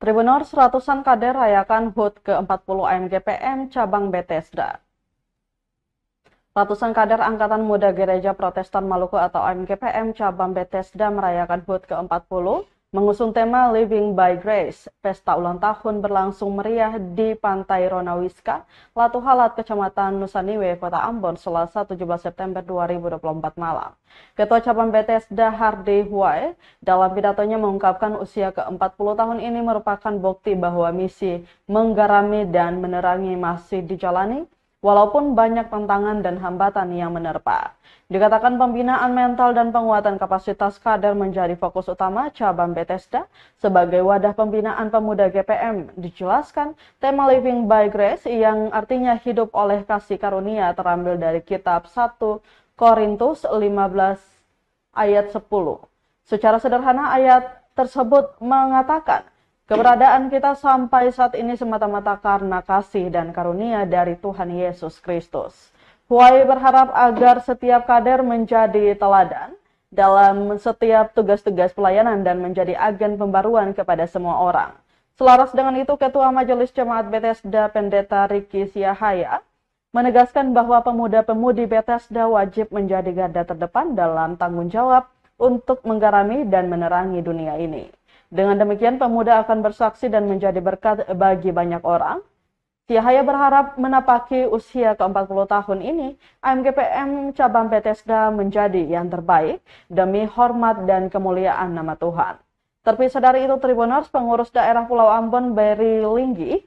Tribuners, ratusan kader rayakan HUT ke-40 AMGPM cabang Bethesda. Ratusan kader Angkatan Muda Gereja Protestan Maluku atau AMGPM cabang Bethesda merayakan HUT ke-40 mengusung tema Living by Grace. Pesta ulang tahun berlangsung meriah di Pantai Ronawiska, Latuhalat, Kecamatan Nusaniwe, Kota Ambon, Selasa 17 September 2024 malam. Ketua Cabang Bethesda Hardy Huai dalam pidatonya mengungkapkan usia ke-40 tahun ini merupakan bukti bahwa misi menggarami dan menerangi masih dijalani, walaupun banyak tantangan dan hambatan yang menerpa. Dikatakan pembinaan mental dan penguatan kapasitas kader menjadi fokus utama cabang Bethesda sebagai wadah pembinaan pemuda GPM. Dijelaskan tema Living by Grace yang artinya hidup oleh kasih karunia terambil dari kitab 1 Korintus 15 ayat 10. Secara sederhana ayat tersebut mengatakan, keberadaan kita sampai saat ini semata-mata karena kasih dan karunia dari Tuhan Yesus Kristus. Huai berharap agar setiap kader menjadi teladan dalam setiap tugas-tugas pelayanan dan menjadi agen pembaruan kepada semua orang. Selaras dengan itu, Ketua Majelis Jemaat Bethesda Pendeta Ricky Siahaya menegaskan bahwa pemuda-pemudi Bethesda wajib menjadi garda terdepan dalam tanggung jawab untuk menggarami dan menerangi dunia ini. Dengan demikian, pemuda akan bersaksi dan menjadi berkat bagi banyak orang. Siahaya berharap menapaki usia ke-40 tahun ini, AMGPM cabang Bethesda menjadi yang terbaik demi hormat dan kemuliaan nama Tuhan. Terpisah dari itu, Tribuners, pengurus daerah Pulau Ambon Berry Linggi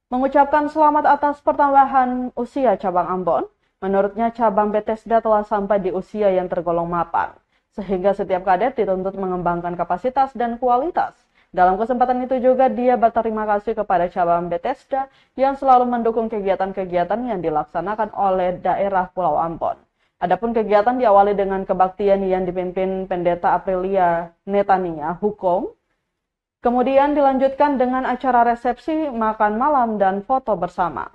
mengucapkan selamat atas pertambahan usia cabang Ambon. Menurutnya, cabang Bethesda telah sampai di usia yang tergolong mapan, sehingga setiap kader dituntut mengembangkan kapasitas dan kualitas. Dalam kesempatan itu juga dia berterima kasih kepada cabang Bethesda yang selalu mendukung kegiatan-kegiatan yang dilaksanakan oleh daerah Pulau Ambon. Adapun kegiatan diawali dengan kebaktian yang dipimpin Pendeta Aprilia Netania Hukum. Kemudian dilanjutkan dengan acara resepsi, makan malam, dan foto bersama.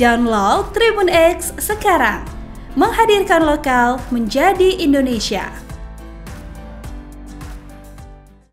Download Tribun X sekarang, menghadirkan lokal menjadi Indonesia.